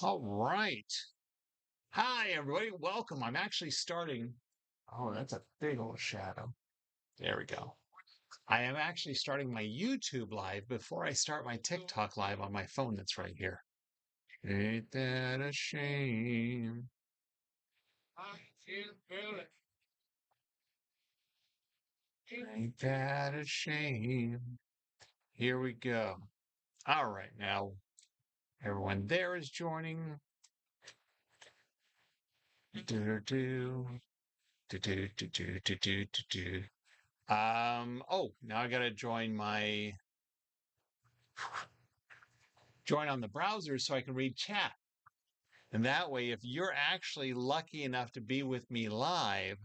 All right. Hi, everybody. Welcome. I'm actually starting. Oh, that's a big old shadow. There we go. I am actually starting my YouTube live before I start my TikTok live on my phone that's right here. Ain't that a shame? Ain't that a shame? Here we go. All right. Now, everyone there is joining. Do, do, do, do, do, do, do, do, do. Oh, now I gotta join on the browser so I can read chat. And that way, if you're actually lucky enough to be with me live,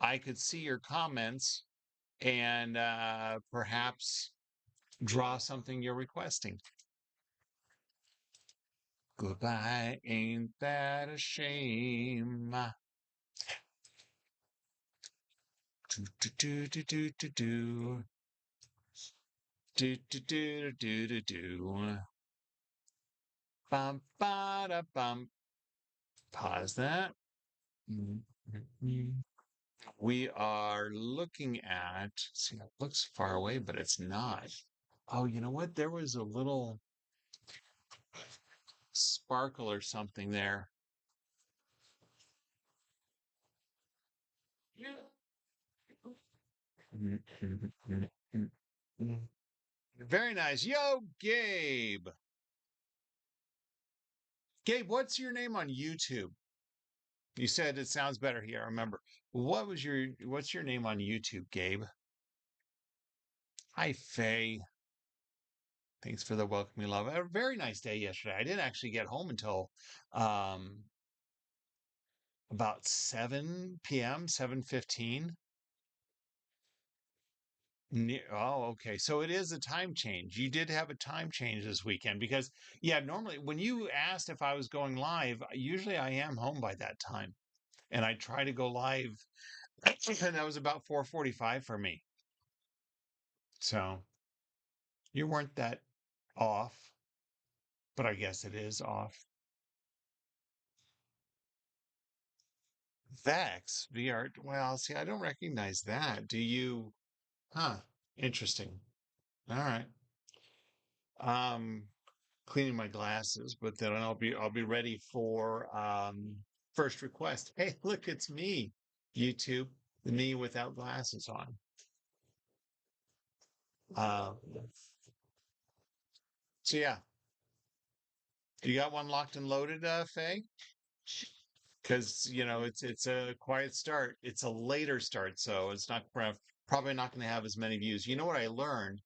I could see your comments and perhaps draw something you're requesting. Goodbye, ain't that a shame? Do, do, do, do, do, do, do. Do, do, do, do, do, do. Bum, ba, da, bum. Pause that. We are looking at, see, it looks far away, but it's not. Oh, you know what? There was a little sparkle or something there. Very nice. Yo, Gabe. Gabe, what's your name on YouTube? You said it sounds better here. I remember. What's your name on YouTube, Gabe? Hi, Faye. Thanks for the welcoming love. A very nice day yesterday. I didn't actually get home until um, about 7 p.m., 7:15. Oh, okay. So it is a time change. You did have a time change this weekend because, yeah, normally when you asked if I was going live, usually I am home by that time, and I try to go live, and that was about 4:45 for me. So you weren't that off, but I guess it is off. Vex VR. Well, see, I don't recognize that. Do you? Huh. Interesting. All right. Um, cleaning my glasses, but then I'll be ready for first request. Hey, look, it's me, YouTube, me without glasses on. Um, so yeah, you got one locked and loaded, Faye? Because it's a quiet start. It's a later start, so it's not probably not going to have as many views. You know what I learned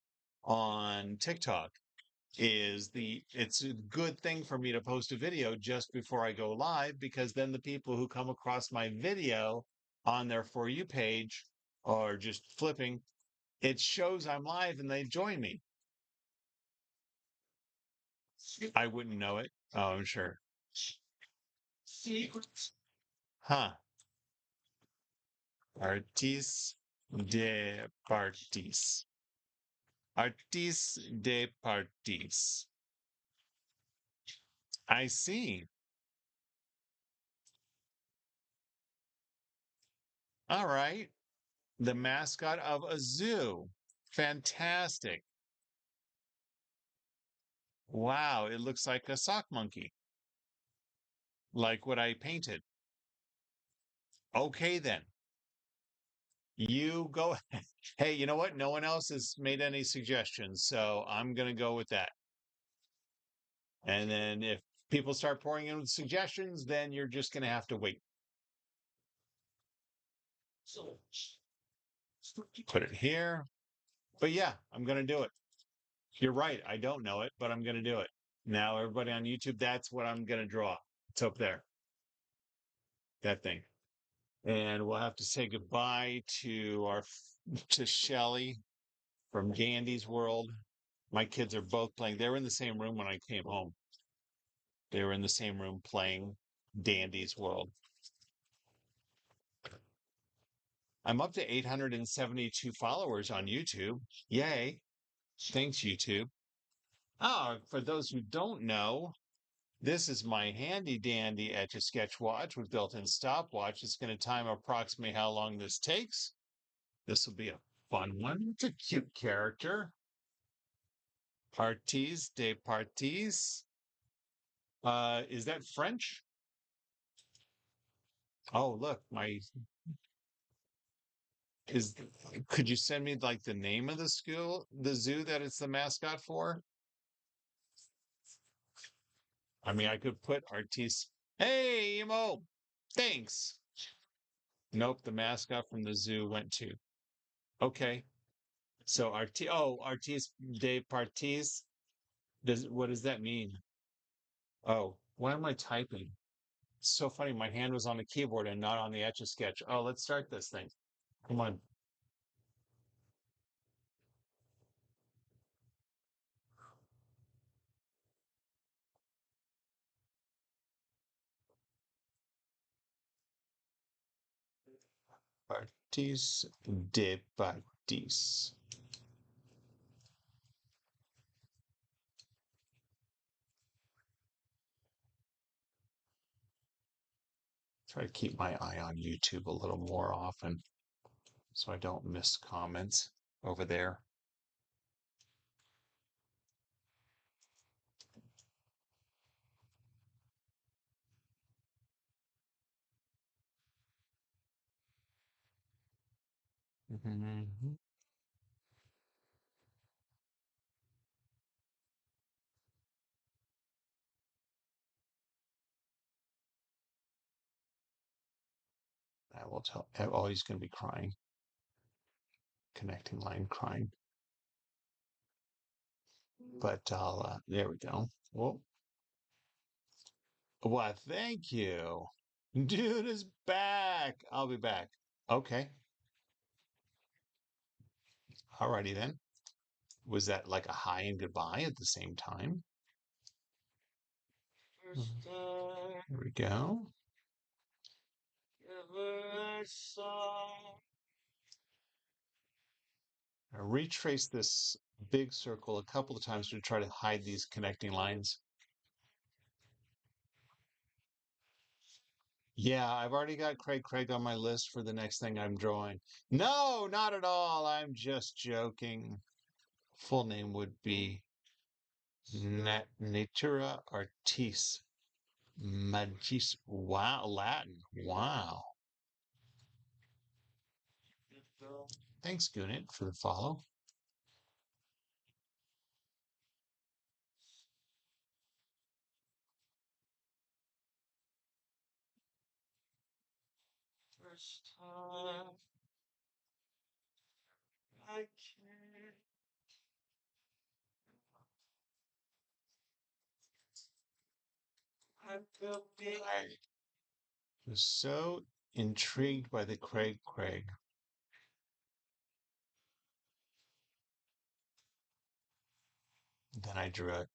on TikTok is it's a good thing for me to post a video just before I go live because then the people who come across my video on their For You page or just flipping, it shows I'm live and they join me. I wouldn't know it. Oh, I'm sure. Huh. Artis De Partis. Artis De Partis. I see. All right. The mascot of a zoo. Fantastic. Wow, it looks like a sock monkey, like what I painted. Okay, then. You go ahead. Hey, you know what? No one else has made any suggestions, so I'm going to go with that. And then if people start pouring in with suggestions, then you're just going to have to wait. Put it here. But yeah, I'm going to do it. You're right. I don't know it, but I'm going to do it. Now, everybody on YouTube, that's what I'm going to draw. It's up there, that thing. And we'll have to say goodbye to Shelly from Gandy's World. My kids are both playing. They were in the same room when I came home. They were in the same room playing Dandy's World. I'm up to 872 followers on YouTube. Yay. Thanks, YouTube. Oh, for those who don't know, This is my handy dandy Etch A Sketch watch with built-in stopwatch. It's going to time approximately how long this takes. This will be a fun one. It's a cute character. Artis De Partis. Is that French? Oh, look, my is could you send me like the name of the zoo that it's the mascot for? I mean, I could put Artis. Hey, Emo, thanks. Nope, the mascot from the zoo went to. Okay, so Artis De Partis. What does that mean? Oh, why am I typing? It's so funny. My hand was on the keyboard and not on the Etch A Sketch. Oh, let's start this thing. Come on. Artis De Partis. Try to keep my eye on YouTube a little more often so I don't miss comments over there. Mhm. I will tell. Oh, he's going to be crying. Connecting line crying. But there we go. Well, well, thank you. Dude is back. I'll be back. Okay. Alrighty then. Was that like a hi and goodbye at the same time? Here we go. I retrace this big circle a couple of times to try to hide these connecting lines. Yeah, I've already got Craig on my list for the next thing I'm drawing. No, not at all. I'm just joking. Full name would be Natura Artis Magis. Wow, Latin. Wow. Thanks, Gunit, for the follow. I was so intrigued by the Craig. Then I drew it.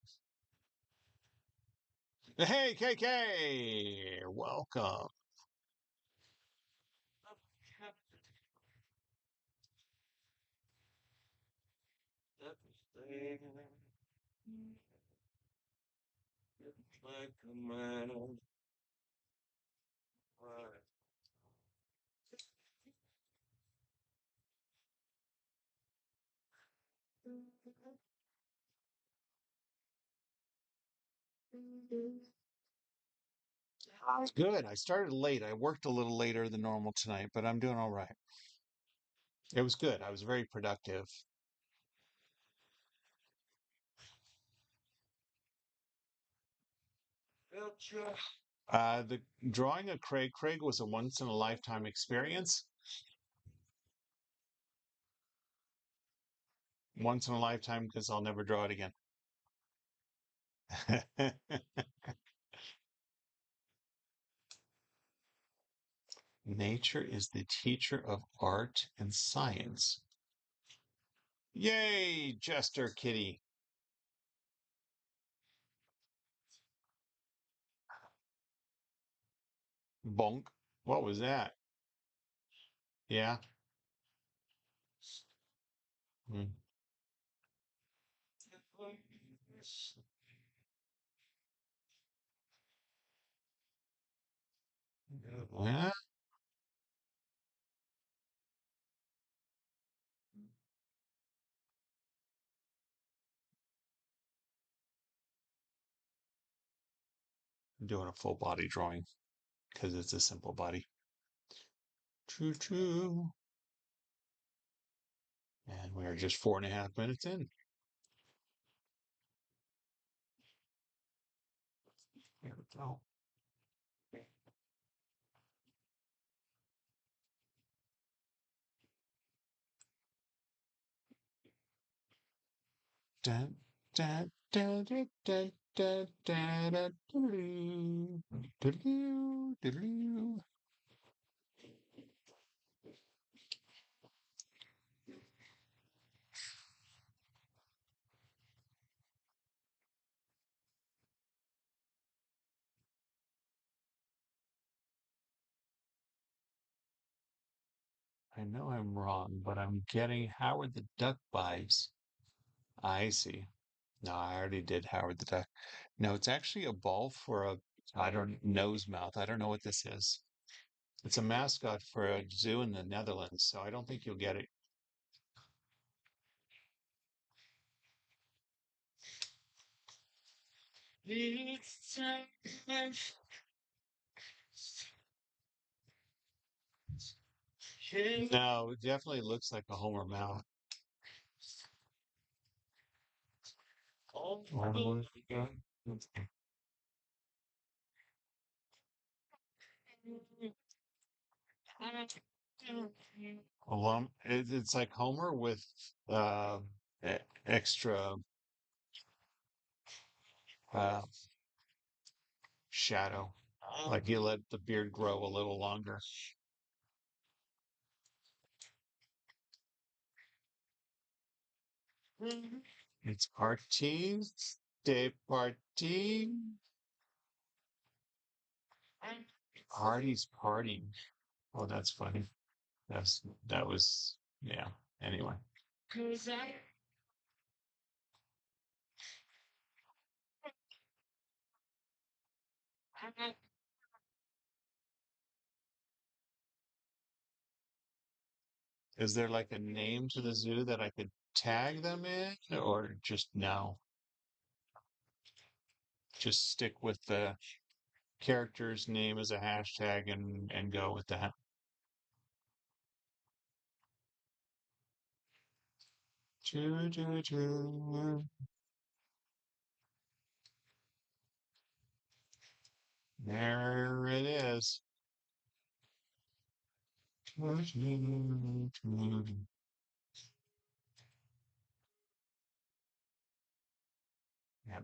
Hey, KK! Welcome. Good. I started late. I worked a little later than normal tonight, but I'm doing all right. It was good. I was very productive. The drawing of Craig was a once in a lifetime experience. Once in a lifetime because I'll never draw it again. Nature is the teacher of art and science. Yay, Jester Kitty. Bonk. What was that? Yeah. Hmm. I'm doing a full body drawing because it's a simple body. True, true. And we're just 4.5 minutes in. There we go. Dun, dun, dun, dun, dun, dun, dun, dun, doo-doo, doo-doo, doo-doo. I know I'm wrong, but I'm getting Howard the Duck vibes. I see. No, I already did Howard the Duck. No, it's actually a ball for a, I don't, nose mouth. I don't know what this is. It's a mascot for a zoo in the Netherlands, so I don't think you'll get it. No, it definitely looks like a Homer mouth. It's like Homer with uh, extra uh, shadow. Like you let the beard grow a little longer. It's Artis De Partis. Parties party. Oh, that's funny. That was yeah. Anyway, is there like a name to the zoo that I could tag them in, or just no? Just stick with the character's name as a hashtag and go with that. Choo, choo, choo. There it is. Have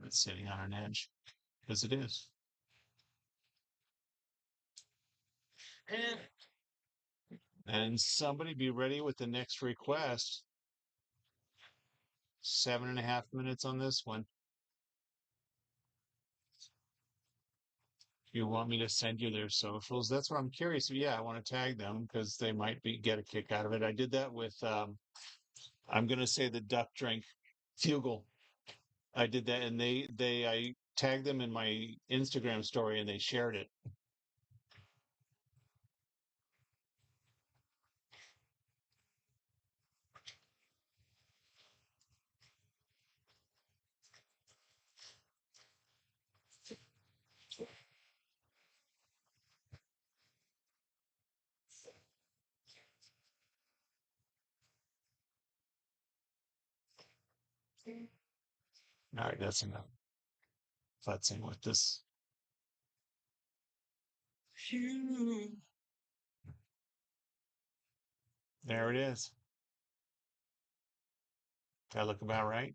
it sitting on an edge because it is. And somebody be ready with the next request. 7.5 minutes on this one. You want me to send you their socials? That's what I'm curious. Yeah, I want to tag them because they might be get a kick out of it. I did that with I'm gonna say the duck drink Fugle. I did that and I tagged them in my Instagram story and they shared it. All right, that's enough futzing with this. There it is. That look about right?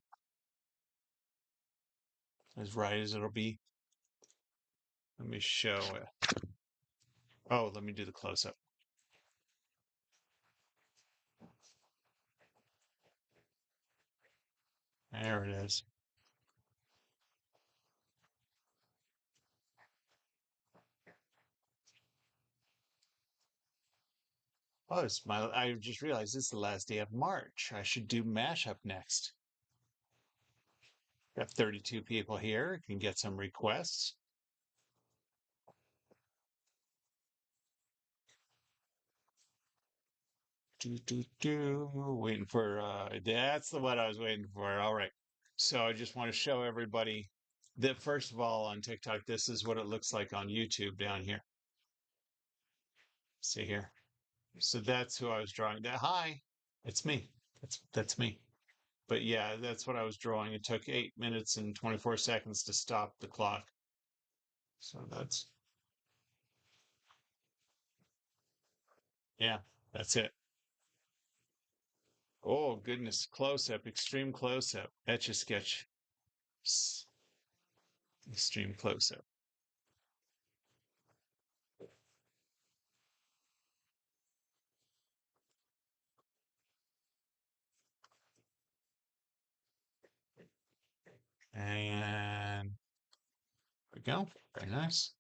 As right as it'll be. Let me show it. Oh, let me do the close up. There it is. Oh, I just realized this is the last day of March. I should do mashup next. Got 32 people here. Can get some requests. Waiting for that's the one I was waiting for. All right. So I just want to show everybody that first of all on TikTok, this is what it looks like on YouTube down here. See here. So that's who I was drawing. That hi, it's me. That's me. But yeah, that's what I was drawing. It took 8 minutes and 24 seconds to stop the clock. So that's yeah, that's it. Oh goodness, close up, extreme close up. Etch a sketch. Extreme close up. And there we go. Very nice.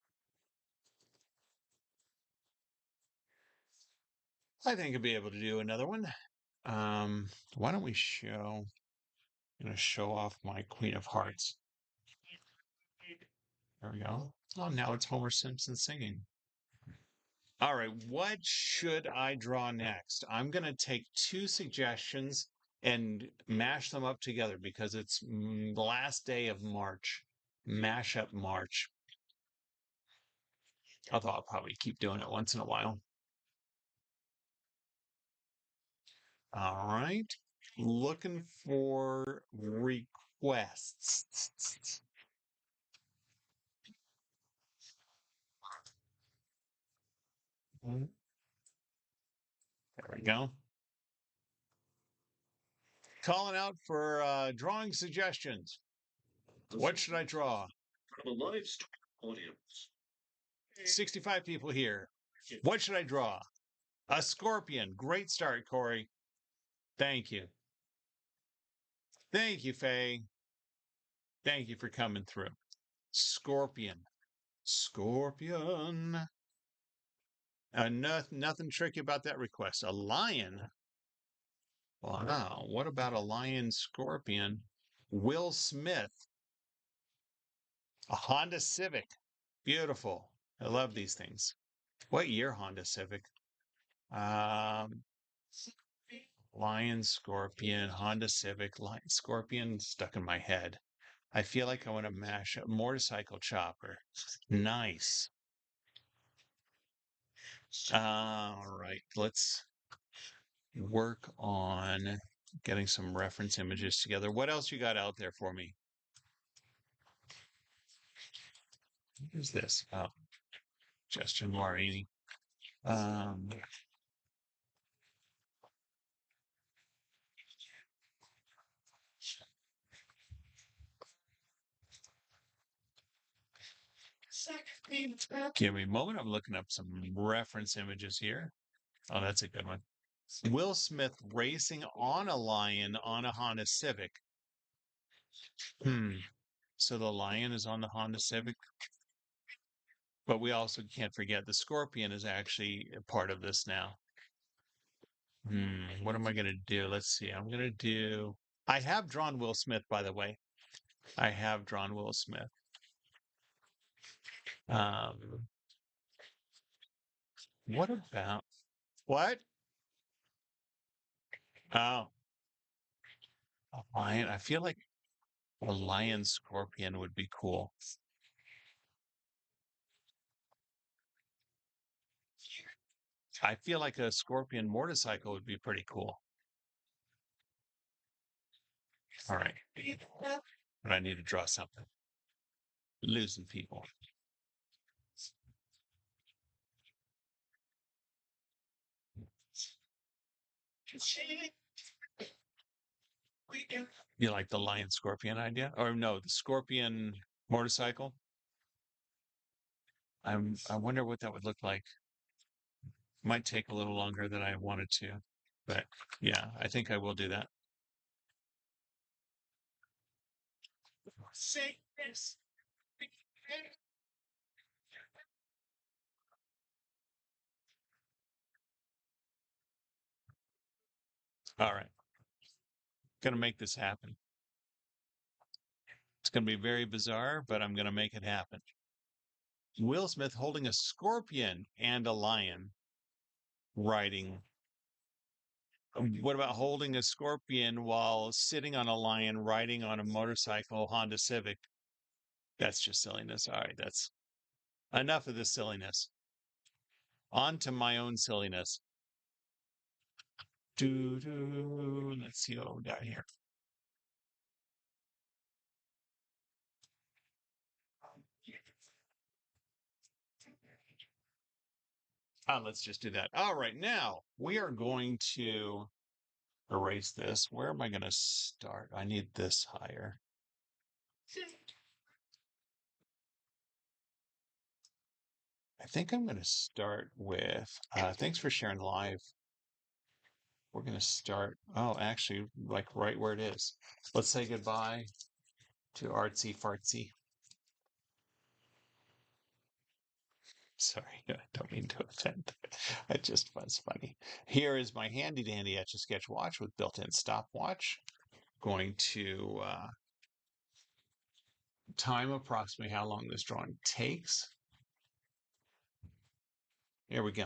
I think I'll be able to do another one. Why don't we show? I'm gonna show off my Queen of Hearts. There we go. Oh, now it's Homer Simpson singing. All right, what should I draw next? I'm gonna take two suggestions and mash them up together because it's the last day of March. Mash up March. Although I'll probably keep doing it once in a while. All right. Looking for requests. There we go. Calling out for drawing suggestions. What should I draw? From a live audience. 65 people here. What should I draw? A scorpion. Great start, Corey. Thank you. Thank you, Faye. Thank you for coming through. Scorpion. Scorpion. Nothing tricky about that request. A lion. Wow. What about a lion scorpion? Will Smith. A Honda Civic. Beautiful. I love these things. What year Honda Civic? Um, Lion, Scorpion, Honda Civic, Lion, Scorpion stuck in my head. I feel like I want to mash up motorcycle chopper. Nice. All right, let's work on getting some reference images together. What else you got out there for me? What is this? Oh, Justin Marini. Um, Give me a moment. I'm looking up some reference images here. Oh, that's a good one. Will Smith racing on a lion on a Honda Civic. Hmm. So the lion is on the Honda Civic, but we also can't forget the scorpion is actually a part of this now. What am I going to do? Let's see. I'm going to do. I have drawn Will Smith, by the way. I have drawn Will Smith. Um, what about what? Oh, a lion. I feel like a lion scorpion would be cool. I feel like a scorpion motorcycle would be pretty cool. All right. But I need to draw something. Losing people. You like the lion scorpion idea? Or no, the scorpion motorcycle? I wonder what that would look like. Might take a little longer than I wanted to. But yeah, I think I will do that. All right. Gonna make this happen. It's gonna be very bizarre, but I'm gonna make it happen. Will Smith holding a scorpion and a lion riding What about holding a scorpion while sitting on a lion riding on a motorcycle Honda Civic? That's just silliness. All right, that's enough of this silliness. On to my own silliness. Let's see what we got here. Let's just do that. All right, now we are going to erase this. Where am I going to start? I need this higher. I think I'm going to start with, thanks for sharing live. We're going to start, oh, actually, like right where it is. Let's say goodbye to artsy fartsy. Sorry, I don't mean to offend. It just was funny. Here is my handy dandy Etch A Sketch watch with built-in stopwatch. Going to time approximately how long this drawing takes. Here we go.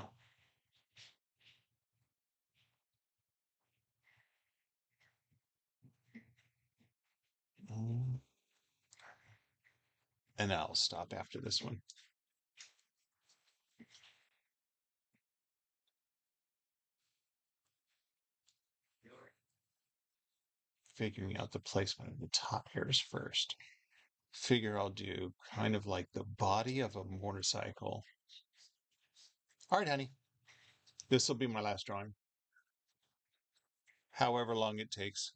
And I'll stop after this one. Figuring out the placement of the tires first. Figure I'll do kind of like the body of a motorcycle. All right, honey. This will be my last drawing. However long it takes.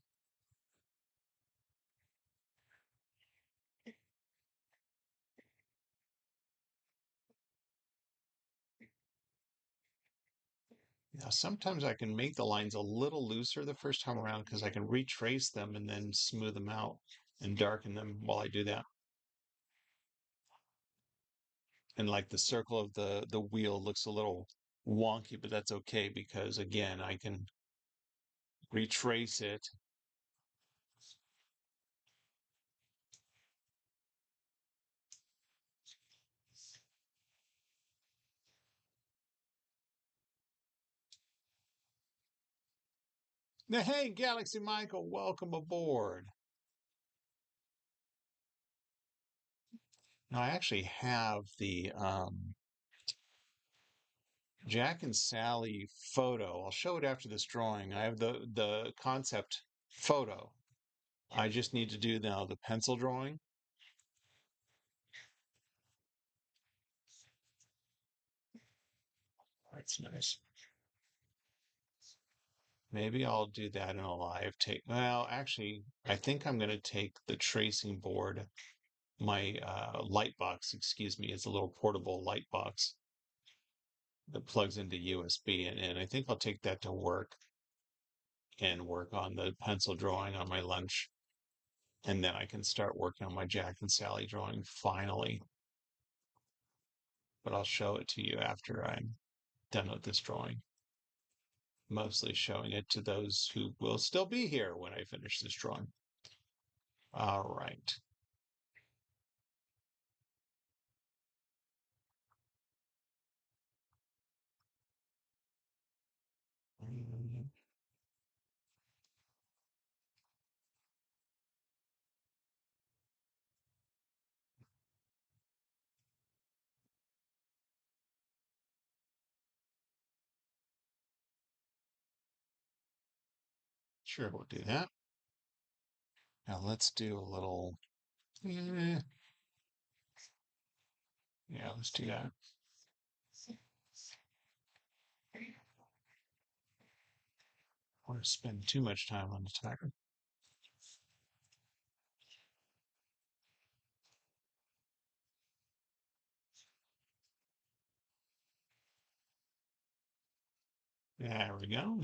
Now, sometimes I can make the lines a little looser the first time around because I can retrace them and then smooth them out and darken them while I do that. And like the circle of the wheel looks a little wonky, but that's okay because again, I can retrace it. Now, hey, Galaxy Michael, welcome aboard. Now, I actually have the Jack and Sally photo. I'll show it after this drawing. I have the concept photo. I just need to do now the pencil drawing. That's nice. Maybe I'll do that in a live take. Well, actually, I think I'm going to take the tracing board, my light box, excuse me, it's a little portable light box that plugs into USB, and I think I'll take that to work and work on the pencil drawing on my lunch. And then I can start working on my Jack and Sally drawing finally. But I'll show it to you after I'm done with this drawing. Mostly showing it to those who will still be here when I finish this drawing. All right. Sure, we'll do that. Now let's do a little. Yeah, let's do that. I want to spend too much time on the tiger. There we go.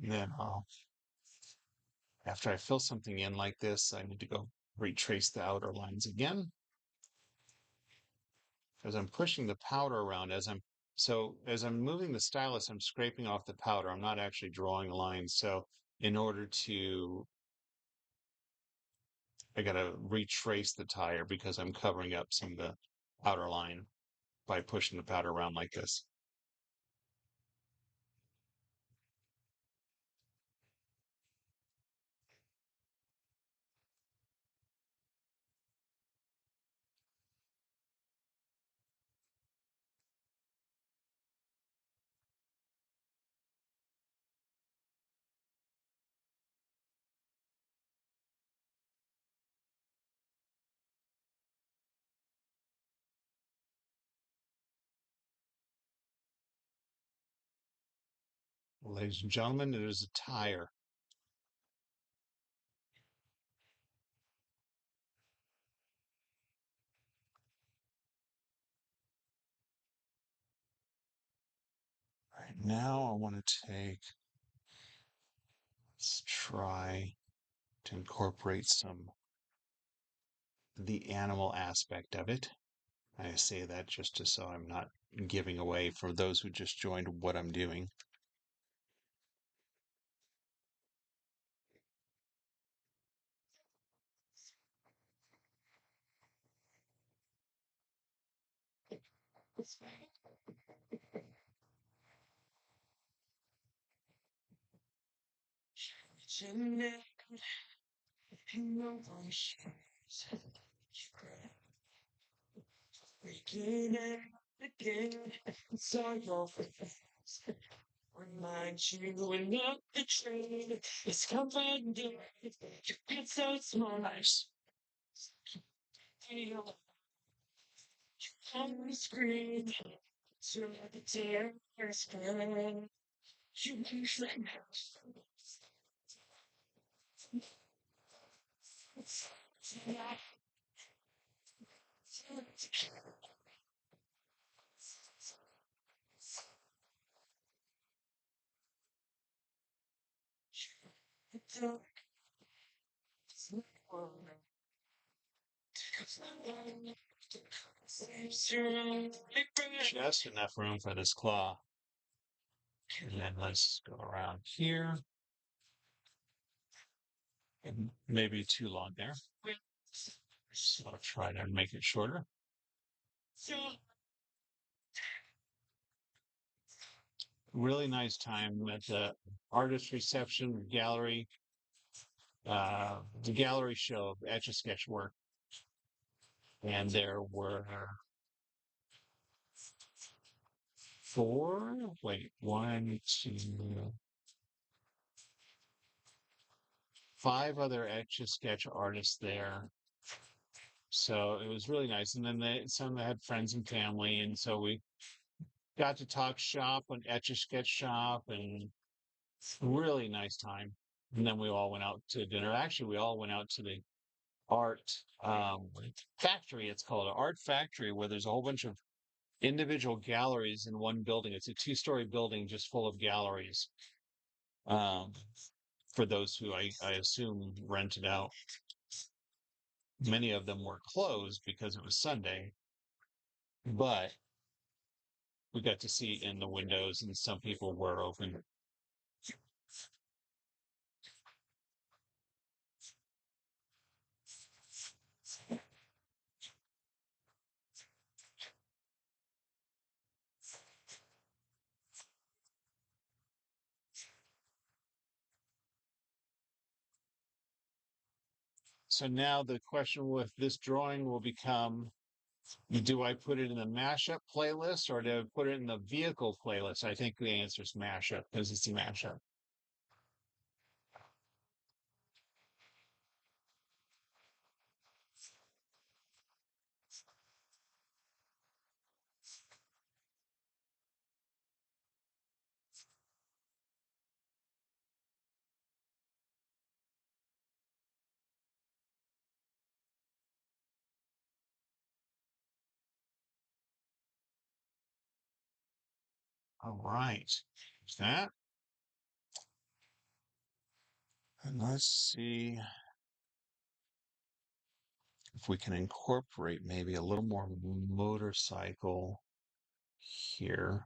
And then after I fill something in like this, I need to go retrace the outer lines again. Because I'm pushing the powder around as I'm moving the stylus, I'm scraping off the powder. I'm not actually drawing lines. So in order to, I got to retrace the tire because I'm covering up some of outer line by pushing the powder around like this. Ladies and gentlemen, it is a tire. Right now, I want to let's try to incorporate some the animal aspect of it. I say that just so I'm not giving away for those who just joined what I'm doing. Remind you when not the train is coming down. You get so smart. Feel on the screen. So the tears falling. You wish that just enough room for this claw. And then let's go around here. And maybe too long there. So I'll try to make it shorter. Really nice time at the artist reception gallery, the gallery show of Etch A Sketch work. And there were one, two, five other Etch A Sketch artists there. So it was really nice. And then some had friends and family. And so we got to talk shop and Etch A Sketch shop and really nice time. And then we all went out to dinner. Actually, we all went out to the art factory. It's called an art factory where there's a whole bunch of individual galleries in one building. It's a two-story building just full of galleries. Um, for those who I assume rented out. Many of them were closed because it was Sunday, but we got to see in the windows, and some people were open. So now the question with this drawing will become, do I put it in the mashup playlist or do I put it in the vehicle playlist? I think the answer is mashup because it's a mashup. All right. There's that. And let's see if we can incorporate maybe a little more motorcycle here.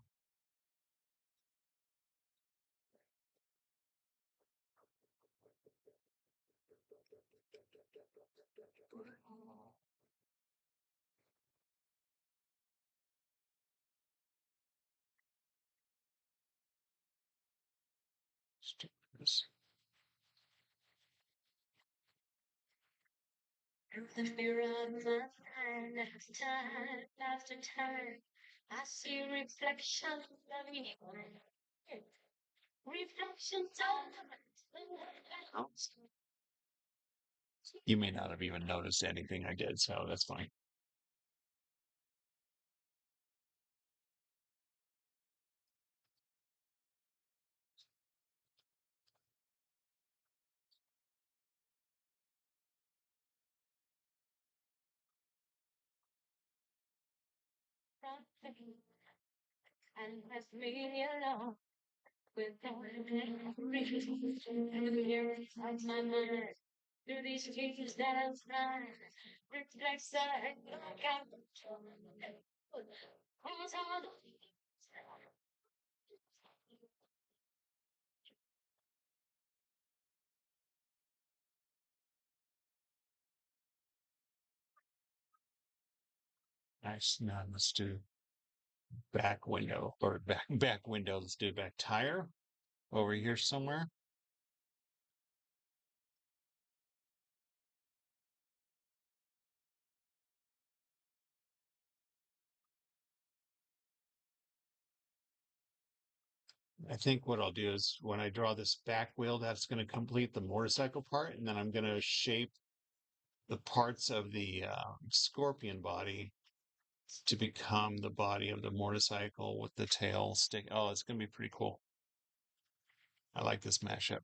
Through the mirror of my mind, time after time, I see reflections of you. Reflections of You may not have even noticed anything I did, so that's fine. nothing, and left me alone without reason. And the mirror inside my mind, through these pages that I'm trying, reflects that I can't control. Almost all the Nice. Now let's do back window or back window. Let's do back tire over here somewhere. I think what I'll do is when I draw this back wheel, that's going to complete the motorcycle part, and then I'm going to shape the parts of the scorpion body to become the body of the motorcycle with the tail stick. Oh, it's going to be pretty cool. I like this mashup.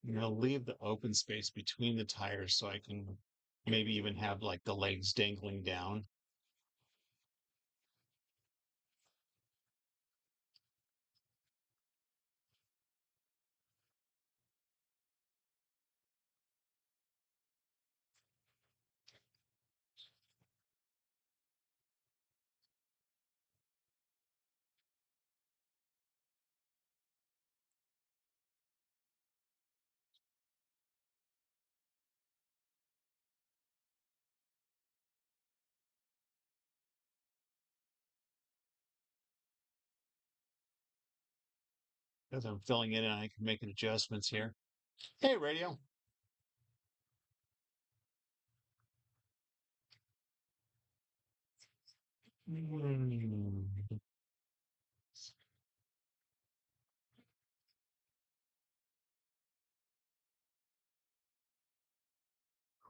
Leave the open space between the tires so I can maybe even have like the legs dangling down. As I'm filling it in, I can make adjustments here. Hey, radio.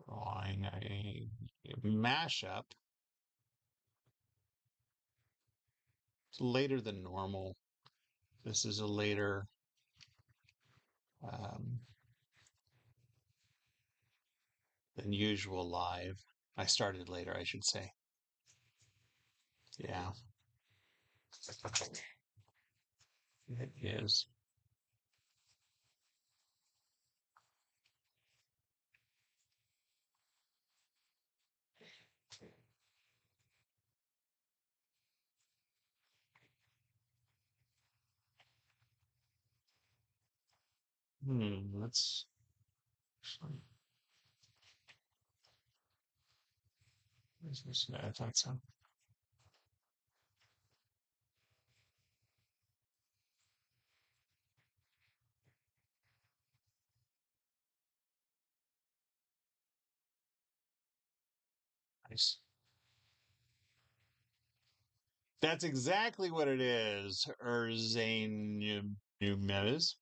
Drawing a mashup. It's later than normal. This is a later um, than usual live. I started later, I should say. Yeah, it is. Let's. I thought so. Nice. That's exactly what it is. Urzane Numeres.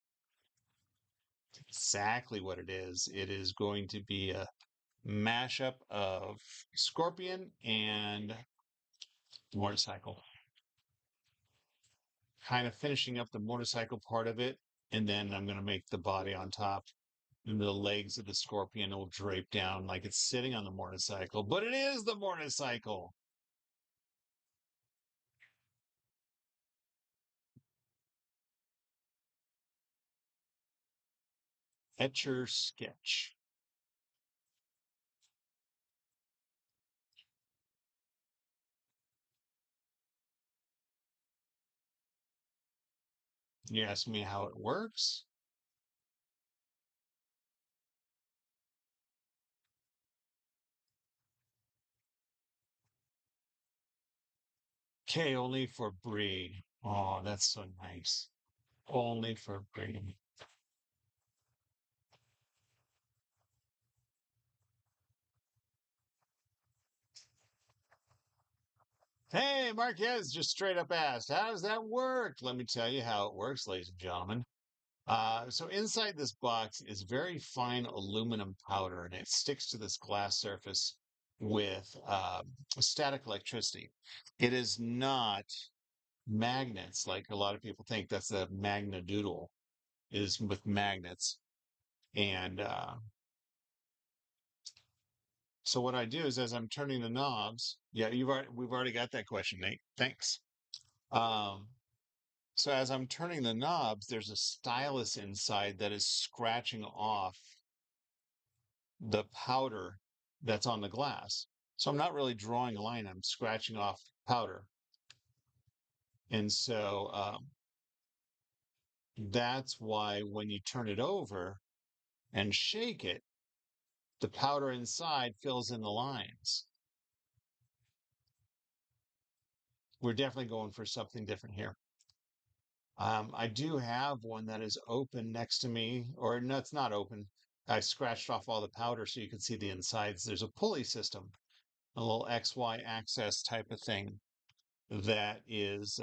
Exactly what it is. It is going to be a mashup of Scorpion and motorcycle. Kind of finishing up the motorcycle part of it, and then I'm going to make the body on top. And the legs of the Scorpion will drape down like it's sitting on the motorcycle, but it is the motorcycle. Etch A Sketch. You ask me how it works? Okay, only for Bree. Oh, that's so nice. Only for Bree. Hey, Marquez just straight up asked, how does that work? Let me tell you how it works, ladies and gentlemen. So inside this box is very fine aluminum powder, and it sticks to this glass surface with static electricity. It is not magnets like a lot of people think. That's a magnadoodle is with magnets. And so what I do is as I'm turning the knobs, yeah, we've already got that question, Nate. Thanks. Um, so as I'm turning the knobs, there's a stylus inside that is scratching off the powder that's on the glass. So I'm not really drawing a line, I'm scratching off powder. And so that's why when you turn it over and shake it, the powder inside fills in the lines. We're definitely going for something different here. I do have one that is open next to me, or no, it's not open. I scratched off all the powder so you can see the insides. There's a pulley system, a little XY access type of thing that is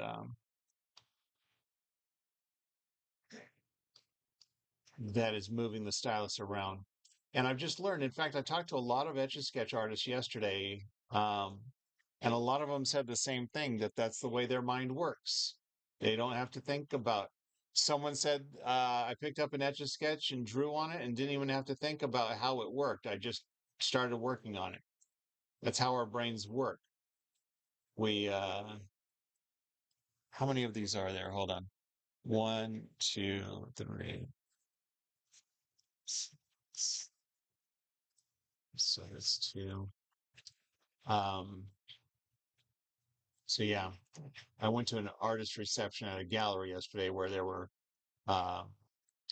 moving the stylus around. And I've just learned, in fact, I talked to a lot of Etch A Sketch artists yesterday, and a lot of them said the same thing, that that's the way their mind works. They don't have to think about. Someone said, I picked up an Etch A Sketch and drew on it and didn't even have to think about how it worked. I just started working on it. That's how our brains work. We, how many of these are there? Hold on. One, two, three. So it's two. Um, so yeah, I went to an artist reception at a gallery yesterday where there were uh,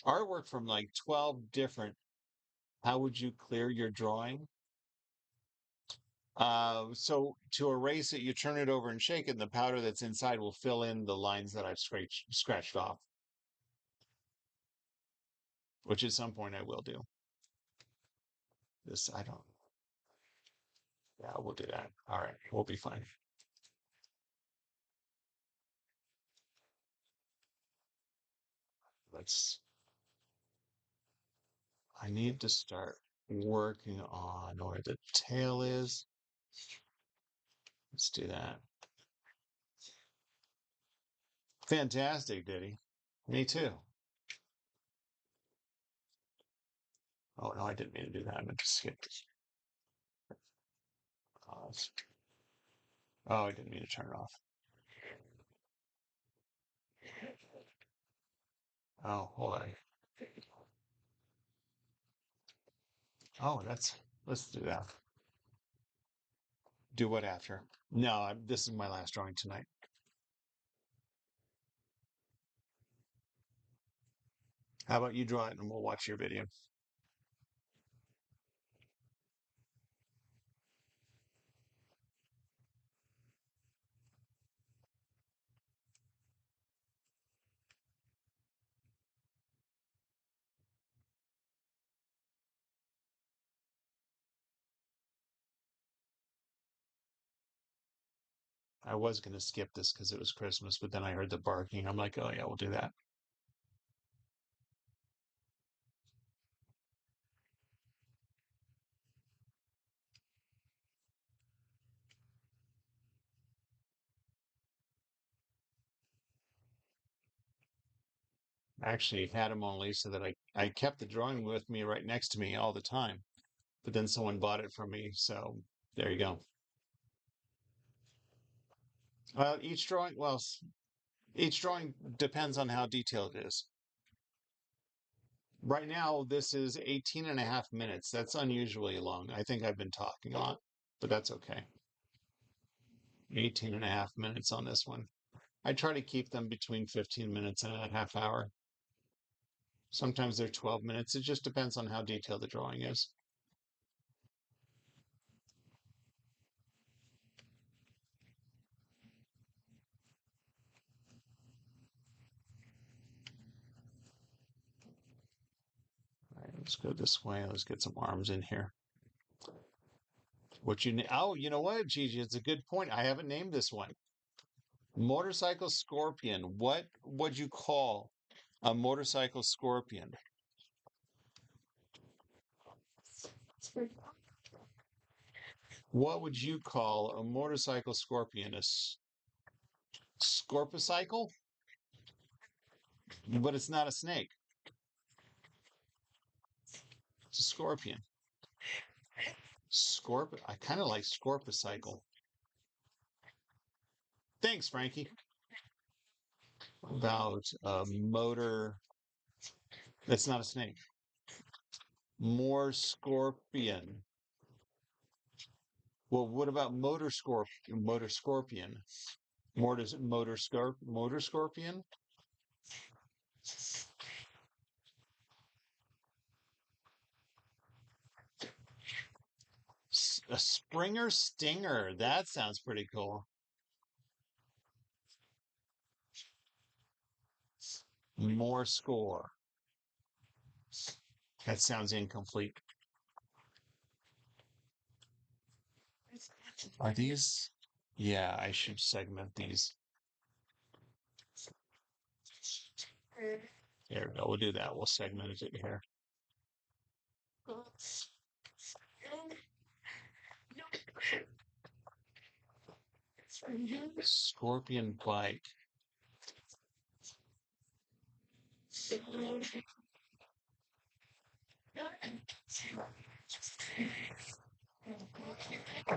artwork from like 12 different. How would you clear your drawing? So to erase it, you turn it over and shake it, and the powder that's inside will fill in the lines that I've scratched off, which at some point I will do. This I don't. Yeah, we'll do that. All right, we'll be fine. Let's. I need to start working on where the tail is. Let's do that. Fantastic, Diddy. Me too. Oh no, I didn't mean to do that. I meant to skip this. Oh, I didn't mean to turn it off. Oh, hold on. Oh, let's do that. Do what after? No, this is my last drawing tonight. How about you draw it and we'll watch your video? I was going to skip this because it was Christmas, but then I heard the barking. I'm like, oh yeah, we'll do that. I actually had him on Lisa that I kept the drawing with me right next to me all the time, but then someone bought it from me. So there you go. Each drawing depends on how detailed it is. Right now, this is 18 and a half minutes. That's unusually long. I think I've been talking a lot, but that's okay. 18 and a half minutes on this one. I try to keep them between 15 minutes and a half hour. Sometimes they're 12 minutes. It just depends on how detailed the drawing is. Let's go this way. Let's get some arms in here. Oh, you know what, Gigi? It's a good point. I haven't named this one. Motorcycle scorpion. What would you call a motorcycle scorpion? What would you call a motorcycle scorpion? A scorpicycle? But it's not a snake. It's a scorpion. I kind of like scorpicycle. Thanks, Frankie. About a motor. That's not a snake. More scorpion. Well, what about motor scorpion? Motor scorpion. Motor scorpion. A Springer Stinger. That sounds pretty cool. More score. That sounds incomplete. Are these? Yeah, I should segment these. There we go. We'll do that. We'll segment it here. Scorpion bike.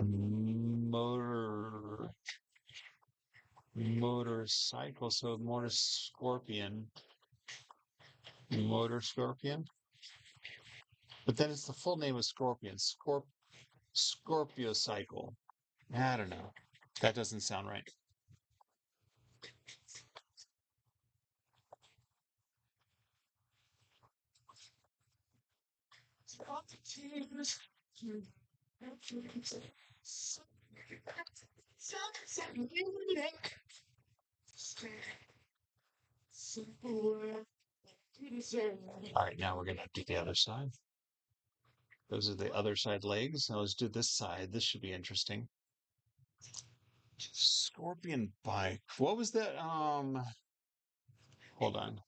Motor motorcycle. So motor scorpion. Motor scorpion. But then it's the full name of scorpion. Scorpio cycle. I don't know. That doesn't sound right. All right, now we're going to do the other side. Those are the other side legs. Now let's do this side. This should be interesting. Scorpion bike. What was that? Hold on.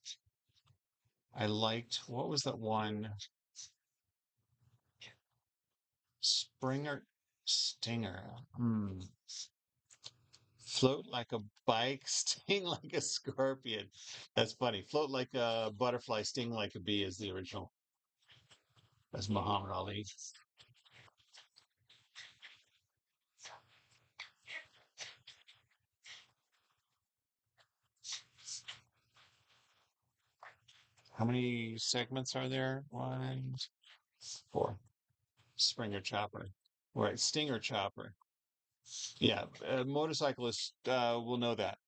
What was that one? Stinger. Float like a bike, sting like a scorpion. That's funny. Float like a butterfly, sting like a bee is the original. That's Muhammad Ali. How many segments are there? 1, 4. Springer chopper. Right, stinger chopper. Yeah, motorcyclists will know that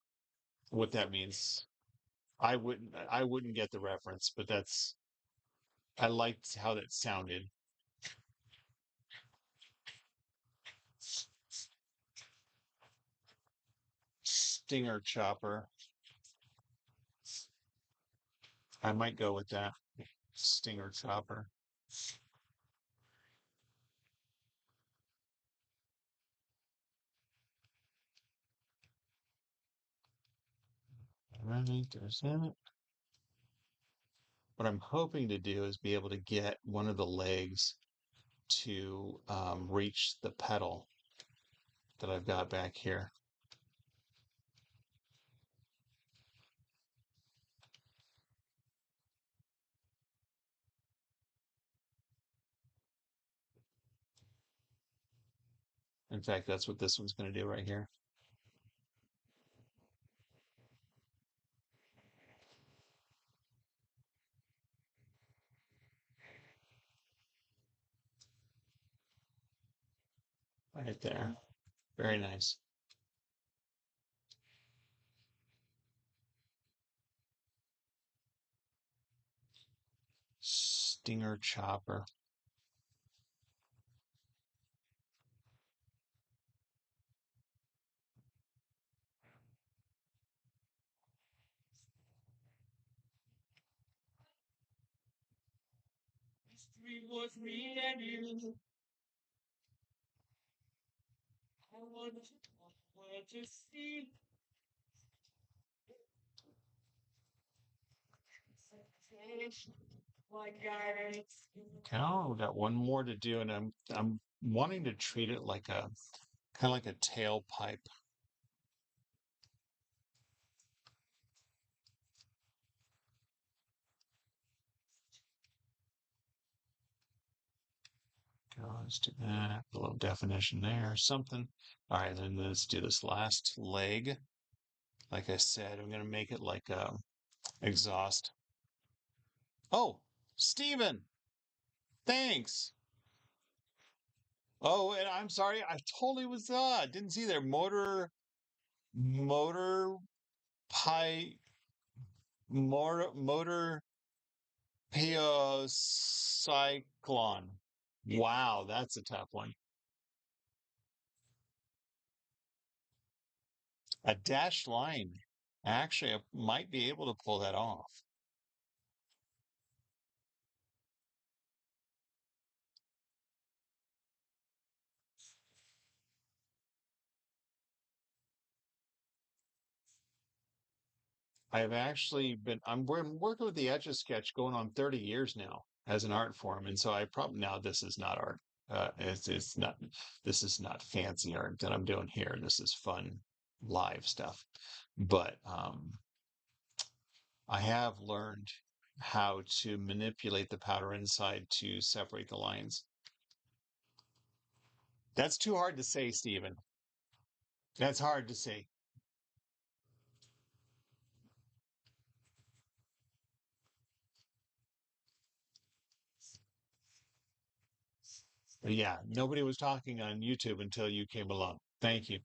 what that means. I wouldn't get the reference, but I liked how that sounded. Stinger chopper. I might go with that. Stinger chopper. Right, there's that. What I'm hoping to do is be able to get one of the legs to reach the pedal that I've got back here. In fact, that's what this one's going to do right here. Right there. Very nice. Stinger chopper. Okay, we got one more to do, and I'm wanting to treat it like a kind of like a tailpipe. Let's do that. A little definition there, something. All right, then let's do this last leg. Like I said, I'm gonna make it like a exhaust. Oh, Steven, thanks. Oh, and I'm sorry, I totally was didn't see there. Motor pi motor Cyclone. Wow, that's a tough one. A dashed line. Actually, I might be able to pull that off. I've actually we're working with the Etch A Sketch going on 30 years now as an art form. And so I probably, now this is not art. It's not, this is not fancy art that I'm doing here. This is fun live stuff. But, I have learned how to manipulate the powder inside to separate the lines. That's too hard to say, Stephen. That's hard to say. But yeah, nobody was talking on YouTube until you came along. Thank you.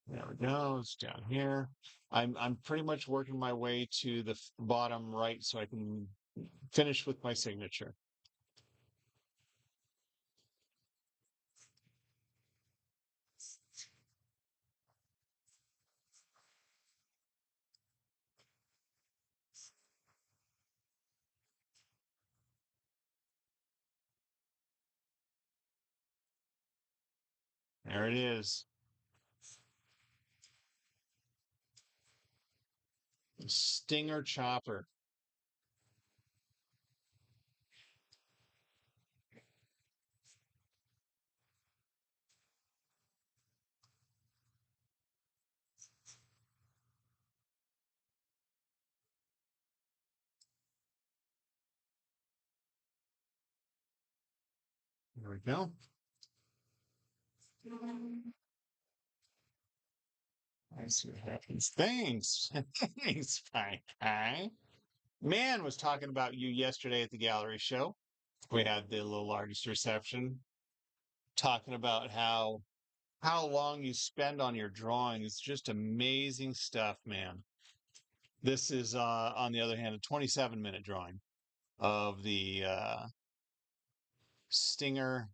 There we go. It's down here. I'm pretty much working my way to the bottom right so I can finish with my signature. There it is. Stinger chopper. There we go. I see what happens. Thanks. Thanks, Hi. Man was talking about you yesterday at the gallery show. We had the little artist reception, talking about how long you spend on your drawing. It's just amazing stuff, man. This is on the other hand a 27-minute drawing of the Stinger.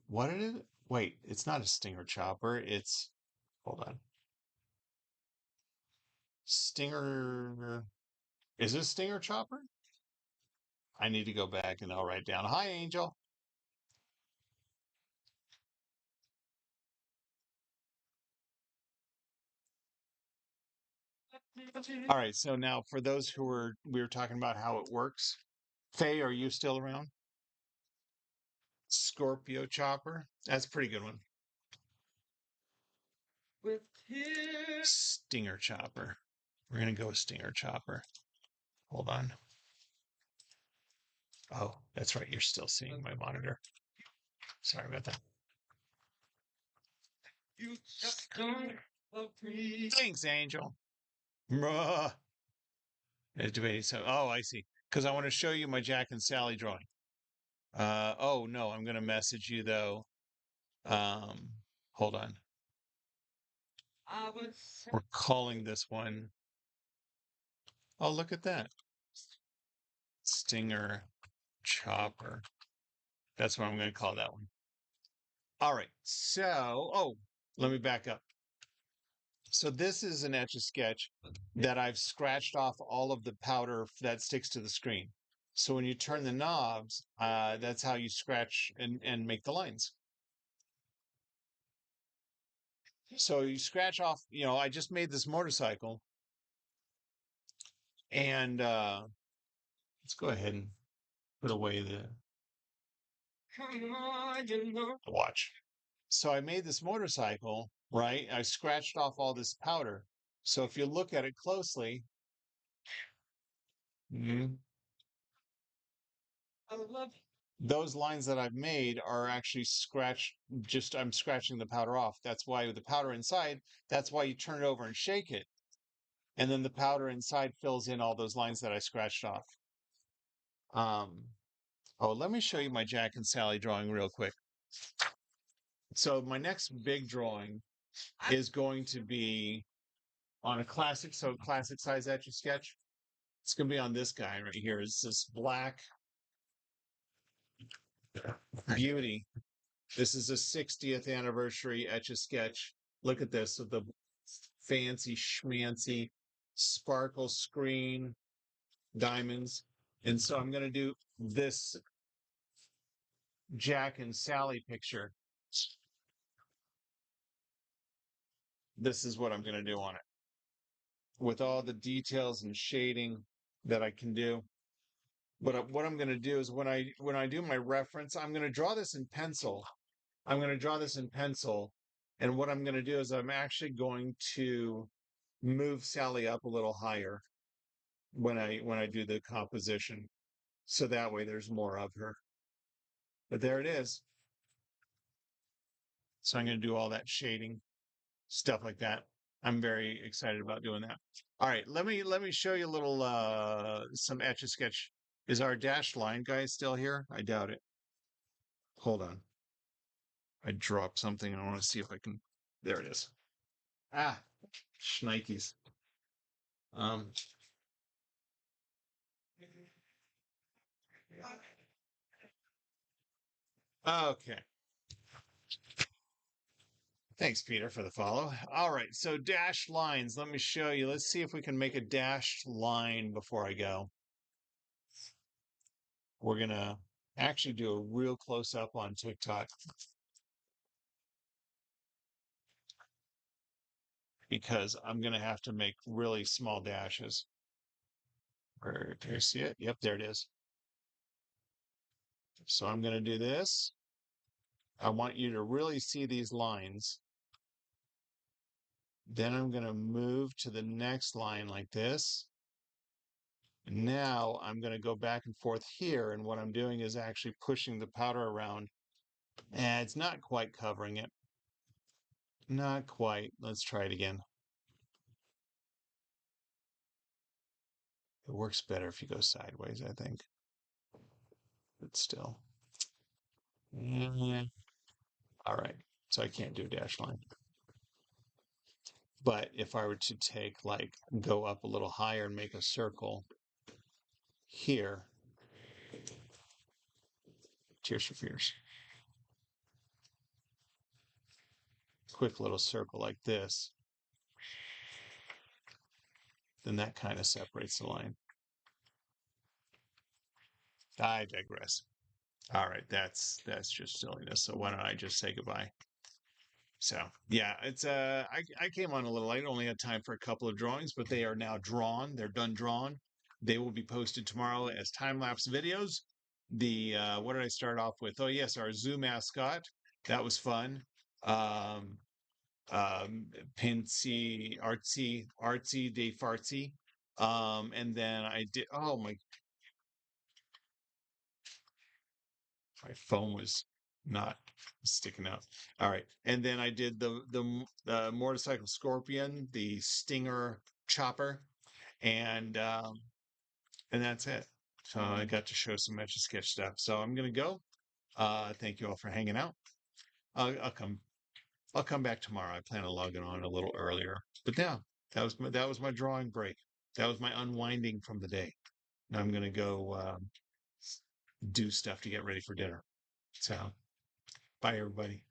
What is it? Wait, it's not a Stinger chopper. It's, hold on. Stinger, is it a Stinger chopper? I need to go back and I'll write down. Hi, Angel. All right, so now for those we were talking about how it works. Faye, are you still around? Scorpio chopper. That's a pretty good one. Stinger chopper. We're gonna go with Stinger chopper. Hold on. Oh, that's right. You're still seeing my monitor. Sorry about that. Thanks, Angel. Bruh. So, oh, I see. Because I want to show you my Jack and Sally drawing. Oh no, I'm gonna message you though. Um, hold on. We're calling this one. Oh, look at that. Stinger chopper. That's what I'm going to call that one. All right. So, oh, let me back up. So this is an Etch A Sketch that I've scratched off all of the powder that sticks to the screen. So when you turn the knobs, that's how you scratch and make the lines. So you scratch off, I just made this motorcycle and let's go ahead and put away the watch. So I made this motorcycle, right? I scratched off all this powder. So if you look at it closely, mhm, those lines that I've made are actually scratched. Just I'm scratching the powder off. That's why the powder inside, that's why you turn it over and shake it. And then the powder inside fills in all those lines that I scratched off. Um, oh, let me show you my Jack and Sally drawing real quick. So my next big drawing is going to be on a classic size Etch A Sketch. It's going to be on this guy right here. It's this black beauty. This is a 60th anniversary Etch A Sketch. Look at this with the fancy schmancy sparkle screen diamonds. And so I'm going to do this Jack and Sally picture. This is what I'm going to do on it with all the details and shading that I can do. But what I'm going to do is when I do my reference, I'm going to draw this in pencil. I'm going to draw this in pencil. And what I'm going to do is I'm actually going to move Sally up a little higher when I do the composition. So that way there's more of her. But there it is. So I'm going to do all that shading, stuff like that. I'm very excited about doing that. All right, let me show you a little some Etch A Sketch. Is our dashed line guy still here? I doubt it. Hold on. I dropped something. I want to see if I can. There it is. Ah, shnikes. Um, okay. Thanks, Peter, for the follow. All right, so dashed lines. Let me show you. Let's see if we can make a dashed line before I go. We're gonna actually do a real close up on TikTok because I'm gonna have to make really small dashes. Do you see it? Yep, there it is. So I'm gonna do this. I want you to really see these lines. Then I'm gonna move to the next line like this. Now I'm going to go back and forth here. And what I'm doing is actually pushing the powder around. And it's not quite covering it. Not quite. Let's try it again. It works better if you go sideways, I think. But still. All right. So I can't do a dash line. But if I were to take, like, go up a little higher and make a circle here, Tears for Fears. Quick little circle like this, then that kind of separates the line. I digress. All right, that's just silliness. So why don't I just say goodbye? So yeah, it's I came on a little late, only had time for a couple of drawings, but they are now drawn. They're done drawn. They will be posted tomorrow as time-lapse videos. The what did I start off with? Oh yes, our zoo mascot. That was fun. Um Pincy, artsy de fartsy. And then I did oh my phone was not sticking out. All right, and then I did the motorcycle scorpion, the stinger chopper, and that's it. So I got to show some Etch A Sketch stuff. So I'm gonna go. Thank you all for hanging out. I'll come. I'll come back tomorrow. I plan on logging on a little earlier. But yeah, that was my drawing break. That was my unwinding from the day. Now I'm gonna go do stuff to get ready for dinner. So bye, everybody.